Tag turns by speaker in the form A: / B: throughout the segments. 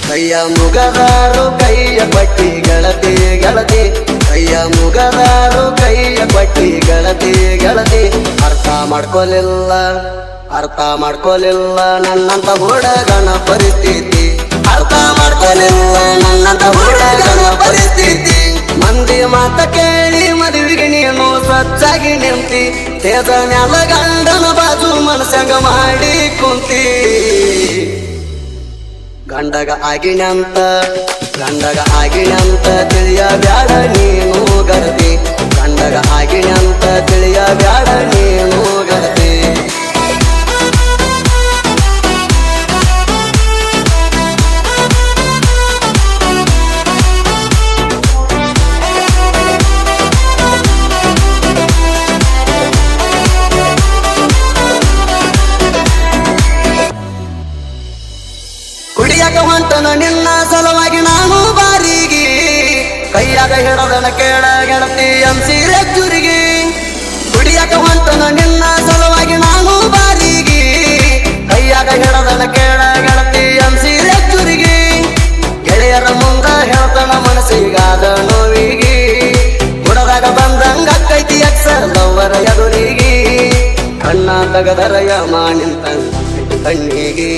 A: ಕೈಯ ಮುಗದಾರು ಕೈಯ ಪಟ್ಟಿ ಗೆಳತಿ ಗೆಳತಿ ಕೈಯ ಮುಗದಾರು ಕೈಯ ಪಟ್ಟಿ ಗೆಳತಿ ಗೆಳತಿ ಅರ್ಥ ಮಾಡ್ಕೊಲಿಲ್ಲ ನನ್ನಂತ ಹುಡುಗನ ಪರಿಸ್ಥಿತಿ ಅರ್ಥ ಮಾಡ್ಕೊಲಿಲ್ಲ ನನ್ನಂತ ಹುಡುಗನ ಪರಿಸ್ಥಿತಿ ಮಂದಿ ಮಾತ ಕೇಳಿ ಮದುವೆಗೆ ನೀನು ಸಚ್ಚಾಗಿ ನಿಂತಿ ತೇಜ ಮ್ಯಾಲ ಗಂಡನ ಬಾಜು ಮನಸಂಗ ಮಾಡಿ ಕುಂತಿ ಗಂಡಗ ಆಗಿನಂತ ತಿಳಿಯ ಬ್ಯಾಡ ನೀನು ಗರತಿ ಗಂಡಗ ಆಗಿನಂತ ತಿಳಿಯ ಬ್ಯಾಡ ನೀನು ಗರತಿ ಕುಡಿಯಕ ಹೊಂಟನ ನಿನ್ನ ಸಲುವಾಗಿ ನಾನು ಬಾರಿಗೆ ಕೈಯಾಗ ಹಿಡದನ ಕೇಳ ಗೆಳತಿ ಅಂಸಿರೆ ಚುರಿಗೆ ಕುಡಿಯಕ ಹೊಂಟನ ನಿನ್ನ ಸಲುವಾಗಿ ನಾನು ಬಾರಿಗೆ ಕೈಯಾಗ ಹಿಡದನ ಕೇಳ ಗೆಳತಿ ಅಂಸಿರೆ ಚುರಿಗೆ ಗೆಳೆಯರ ಮುಂದ ಹೇಳ್ತನ ಮನಸ್ಸಿಗಾದ ನೋವಿಗೆ ಹುಡದಾಗ ಬಂದಂಗ ಕೈತಿ ಅಕ್ಸರದವರ ಎದುರಿಗೆ ಕಣ್ಣ ತಗದರಯ ಮಾನಿಂತ ಕಣ್ಣಿಗೆ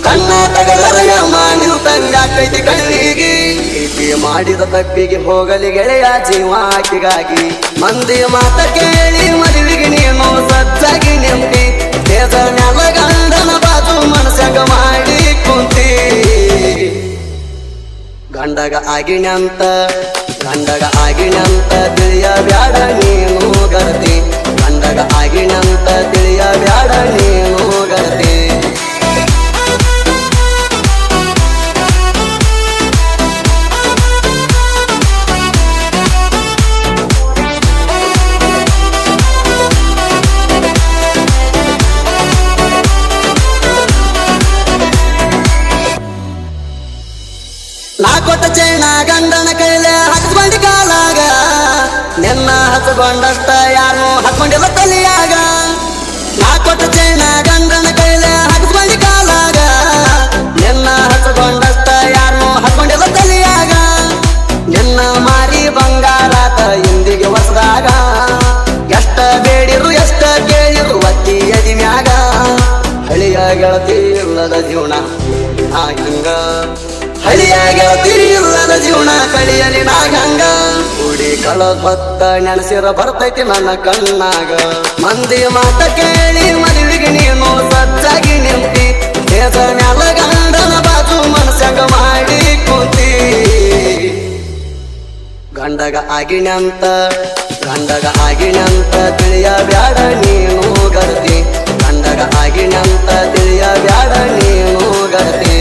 A: ಕಣ್ಣ ತಗದರಯ ಮಾನಿಂತಂಗಾಕೈತಿ ಕಣ್ಣಿಗೆ ಪ್ರೀತಿ ಮಾಡಿದ ತಪ್ಪಿಗೆ ಹೋಗಲಿ ಗೆಳೆಯ ಜೀವ ಆಕಿಗಾಗಿ ಮಂದಿ ಮಾತ ಕೇಳಿ ಮದುವೆಗೆ ನೀನು ಸಚ್ಚಾಗಿ ನಿಂತಿ ತೇಜ ಮ್ಯಾಲ ಗಂಡನ ಬಾಜು ಮನಸಂಗ ಮಾಡಿ ಕುಂತಿ ಗಂಡಗ ಆಗಿನಂತ ತಿಳಿಯ ಬ್ಯಾಡ ನೀನು ಗರತಿ ಗಂಡಗ ಆಗಿನಂತ ತಿಳಿಯ ಬ್ಯಾಡ ನೀನು ಗರತಿ ನಾ ಕೊಟ್ಟ ಚೈನ ಗಂಡನ ಕೈಲೆ ಹಚ್ಕೊಂಡಿ ಕಾಲಾಗ ನಿನ್ನ ಹಚ್ಕೊಂಡಷ್ಟ ಯಾರು ಹಚ್ಕೊಂಡಿಲ್ಲ ತಲಿಯಾಗ ನಾ ಕೊಟ್ಟ ಚೈನ ಗಂಡನ ಕೈಲೆ ಹಚ್ಕೊಂಡಿ ಕಾಲಾಗ ನಿನ್ನ ಹಚ್ಕೊಂಡಷ್ಟ ಯಾರು ಹಚ್ಕೊಂಡಿಲ್ಲ ತಲಿಯಾಗ ನಿನ್ನ ಮಾರಿ ಬಂಗಾರಾತ ಇಂದಿಗೆ ಹೊಸದಾಗ ಎಷ್ಟ ಬೇಡಿರು ಎಷ್ಟ ಕೇಳಿರು ಒತ್ತಿ ಎದಿ ಮ್ಯಾಗ ಹಳಿಯ ಗೆಳತಿ ಇಲ್ಲದ ಜೀವನ ಹಿಂಗ ಹಳಿಯ ಗೆಳತಿ ಇಲ್ಲದ ಜೀವನ ಕಳಿಯಲಿ ನಾಗಂಗ ಕೂಡಿ ಕಳದ್ ಹೊತ್ತ ನೆನಸಿರ ಬರ್ತೈತಿ ನನ್ನ ಕಣ್ಣಾಗ ಮಂದಿ ಮಾತ ಕೇಳಿ ಮದುವೆಗೆ ನೀನು ಸಚ್ಚಾಗಿ ನಿಂತಿ ತೇಜ ಮ್ಯಾಲ ಗಂಡನ ಬಾಜು ಮನಸಂಗ ಮಾಡಿ ಕುಂತಿ ಗಂಡಗ ಆಗಿನಂತ ತಿಳಿಯ ಬ್ಯಾಡ ನೀನು ಗರತಿ ಗಂಡಗ ಆಗಿನಂತ ತಿಳಿಯ ಬ್ಯಾಡ ನೀನು ಗರತಿ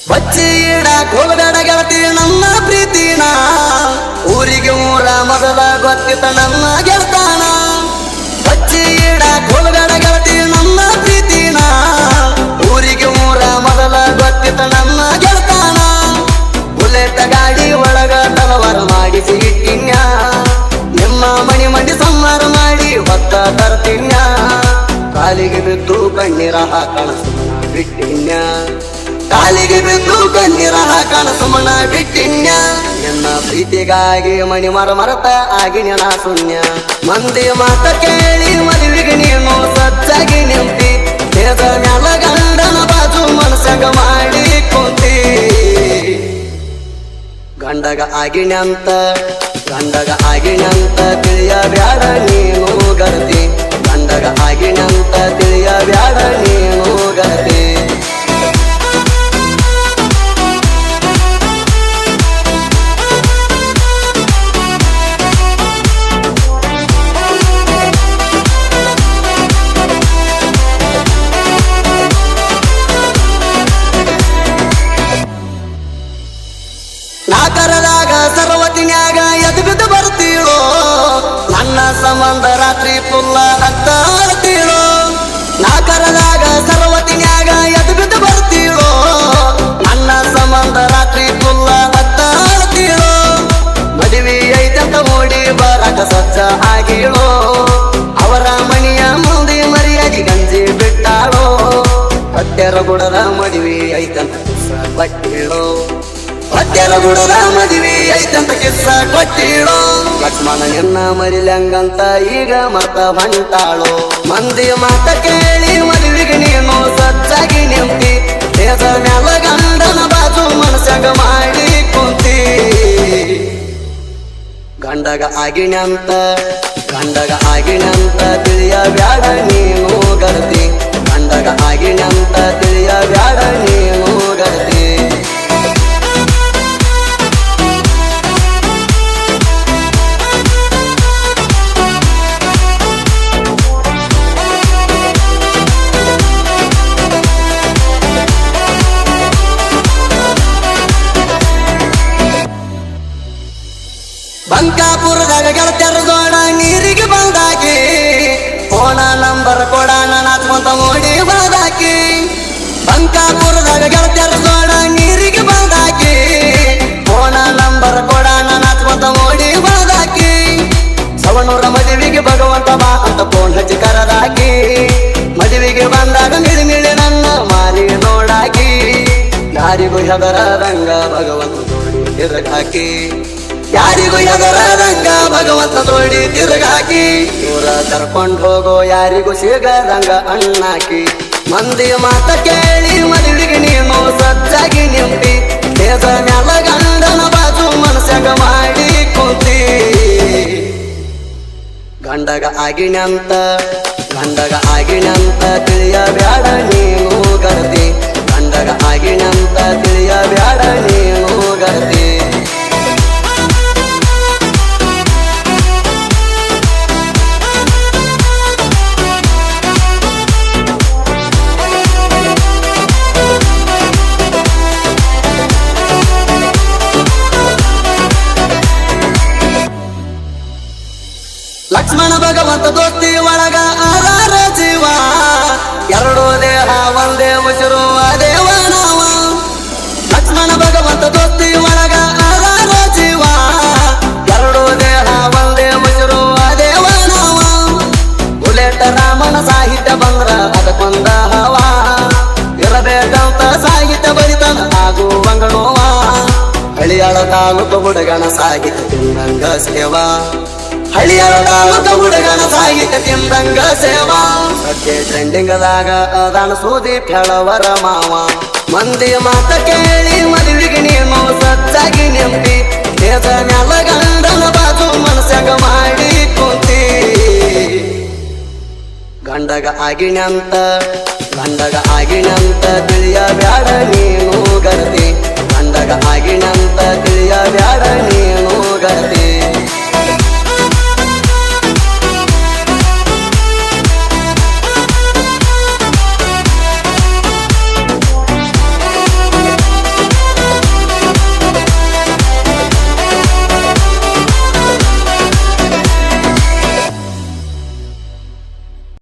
A: ಬಚ್ಚಿ ಇಡಾಕ್ ಹೋಗಬೇಡ ಗೆಳತಿ ನನ್ನ ಪ್ರೀತಿನ ಊರಿಗೆ ಊರ ಮೊದಲ ಗೊತ್ತಿತ್ತ ನನ್ನ ಗೆಳತಾನ ಬಚ್ಚಿ ಇಡಾಕ್ ಹೋಗಬೇಡ ಗೆಳತಿ ನನ್ನ ಪ್ರೀತಿನ ಊರಿಗೆ ಊರ ಮೊದಲ ಗೊತ್ತಿತ್ತ ನನ್ನ ಗೆಳತಾನ ಬುಲೆಟ್ ಗಾಡಿ ಒಳಗ ತಲವಾರ ಮಾಡಿಸಿ ಇಟ್ಟಿನ್ಯ ನಿಮ್ಮ ಮಣಿ ಮಂಡಿ ಸಂಹಾರ ಮಾಡಿ ಹೊತ್ತ ತರ್ತಿನ್ಯ ಕಾಲಿಗೆ ಬಿದ್ದು ಕಣ್ಣೀರ ಹಾಕಣ ಬಿಟ್ಟಿನ್ಯ ಕಾಲಿಗೆ ಬಿದ್ದು ಕಣ್ಣೀರ ಹಾಕಣ ಸುಮನ ಬಿಟ್ಟಿನ್ಯ ನಿನ್ನ ಪ್ರೀತಿಗಾಗಿ ಮಣಿ ಮರತ ಆಗಿ ನೆನ ಶೂನ್ಯ ಮಂದಿ ಮಾತ ಕೇಳಿ ಮದುವೆಗೆ ನೀನು ಸಚ್ಚಾಗಿ ನಿಂತಿ ತೇಜ ಮ್ಯಾಲ ಗಂಡನ ಬಾಜು ಮನಸಂಗ ಮಾಡಿ ಕುಂತಿ ಗಂಡಗ ಆಗಿನಂತ ತಿಳಿಯ ಬ್ಯಾಡ ನೀನು ಗರತಿ ಗಂಡಗ ಆಗಿನಂತ ತಿಳಿಯ ಬ್ಯಾಡ ನೀನು ಗರತಿ ಕರದಾಗ ಸರ್ವತಿನ್ಯಾಗ ಎದ್ದು ಬಿದ್ದು ಬರ್ತೀಳೋ ನನ್ನ ಸಂಬಂಧ ರಾತ್ರಿ ಫುಲ್ಲ ಅತ್ತಾಡ್ತೀಳೋ ಸಜ್ಜ ಆಗಿಳೋ ಅವರ ಮನೆಯ ಮುಂದೆ ಮರಿಯಾಗಿ ಗಂಜಿ ಬಿಟ್ಟಾಳೋ ಹತ್ಯರ ಗುಡದ ಮದುವೆ ಐತಂತ ಕಿಸ್ಸ ಕೊಟ್ಟಿಳೋ ಹತ್ಯರ ಗುಡದ ಮದುವೆ ಐತಂತ ಕಿಸ್ಸ ಕೊಟ್ಟಿಳೋ ಲಕ್ಷ್ಮಣ ನಿನ್ನ ಮರಿಲಂಗಂತ ಈಗ ಮತ ಹೊಂಟಾಳೋ ಮಂದಿ ಮಾತ ಕೇಳಿ ಮದುವೆಗೆ ನೀನು ಸಜ್ಜಾಗಿ ನಿಂತಿ ದೇಶ ಮ್ಯಾಲ ಗಂಡನ ಬಾಜು ಮನಸ್ಸಾಗ ಮಾಡಿ ಕುಂತಿ ಗಂಡಗ ಆಗಿನಂತ ತಿಳಿಯ ಬ್ಯಾಡ ನೀನು ಗರ್ತಿ ಗಂಡಗ ಆಗಿನಂತ ತಿಳಿಯ ಬ್ಯಾಡ ನೀನು ಗರ್ತಿ ಬಂಕಾಪುರದಾಗ ಗೆಳತ್ಯರ ಜೋಡ ನೀರಿಗೆ ಬಂದಾಕಿ ಫೋನ ನಂಬರ್ ಕೊಡಾನ ನಾಚ್ಕೊಂತ ಮೋಡಿ ಬಾದಾಕಿ ಬಂಕಾಪುರದಾಗ ಗೆಳತ್ಯರ ಜೋಡ ನೀರಿಗೆ ಬಂದಾಕಿ ಫೋನ ನಂಬರ್ ಕೊಡಾನ ನಾಚ್ಕೊಂತ ಮೋಡಿ ಬಾದಾಕಿ ಸವಣೂರ ಮದುವೆಗೆ ಭಗವಂತ ಬಾ ಅಂತ ಫೋನ್ ಹಚ್ಚಿ ಕರದಾಕಿ ಮದುವೆಗೆ ಬಂದಾಗ ಮಿಳಿ ನನ್ನ ಮಾರಿ ನೋಡಾಕಿ ಯಾರಿಗೂ ಹೆದರ ರಂಗ ಭಗವಂತ ನೋಡಿ ತಿರುಗಾಕಿ ಯಾರಿಗೂ ಎದರ ರಂಗ ಭಗವಂತ ನೋಡಿ ತಿರುಗಾಕಿ ದೂರ ಕರ್ಕೊಂಡು ಹೋಗೋ ಯಾರಿಗೂ ಸಿಗದಂಗ ಅಣ್ಣಾಕಿ ಮಂದಿ ಮಾತ ಕೇಳಿ ಮದುವೆಗೆ ನೀನು ಸಜ್ಜಾಗಿ ನಿಂತಿ ದೇಶ ಮ್ಯಾಲ ಗಂಡನ ಬಾಜು ಮನಸ್ಸಾಗ ಮಾಡಿ ಕುಂತಿ ಗಂಡಗ ಆಗಿನಂತ ತಿಳಿಯ ಬ್ಯಾಡ ನೀನು ಗರ್ತಿ ಗಂಡಗ ಆಗಿನಂತ ತಿಳಿಯ ಬ್ಯಾಡ ನೀನು ಗರ್ತಿ ಲಕ್ಷ್ಮಣ ಭಗವಂತ ದೋಸ್ತಿ ಒಳಗ ಆಧಾರ ಜೀವ ಎರಡು ದೇಹ ಒಂದೇ ಉಸಿರು ಅದೇವ ನಾವ ಲಕ್ಷ್ಮಣ ಭಗವಂತ ದೋಸ್ತಿ ಒಳಗ ಆಧಾರ ಜೀವ ಎರಡು ದೇಹ ಒಂದೇ ಉಸಿರು ಅದೇವ ನಾವ ಬುಲೆಟ್ ರಾಮನ ಸಾಹಿತ್ಯ ಬಂದ್ರ ಅದಕ್ಕೊಂದ ಹವ ಇರಬೇಕಂತ ಸಾಹಿತ್ಯ ಬರಿತನ ಆಗುವಂಗಣೋವ ಹಳಿಯಾಳ ತಾಲೂಕು ಹುಡುಗನ ಸಾಹಿತ್ಯ ತಿಂದಂಗ ಸೇವಾ ಹಳಿಯಾಳ ತಾಲೂಕ ಹುಡುಗನ ಸಾಹಿತ್ಯ ತಿಂದಂಗ ಸೇವಾ ಸದ್ಯ ಟ್ರೆಂಡಿಂಗದಾಗ ಅದಾನ ಸುದೀಪ್ ಹೇಳವರ ಮಾವ ಮಂದಿ ಮಾತ ಕೇಳಿ ಮದುವೆಗೆ ನೀನು ಸಜ್ಜಾಗಿ ನಿಂತಿ ದೇಶ ಮ್ಯಾಲ ಗಂಡನ ಬಾಜು ಮನಸ್ಸಾಗ ಮಾಡಿ ಕುಂತಿ ಗಂಡಗ ಆಗಿನಂತ ತಿಳಿಯ ಬ್ಯಾಡ ನೀನು ಗರ್ತಿ ಗಂಡಗ ಆಗಿನಂತ ತಿಳಿಯ ಬ್ಯಾಡ ನೀನು ಗರ್ತಿ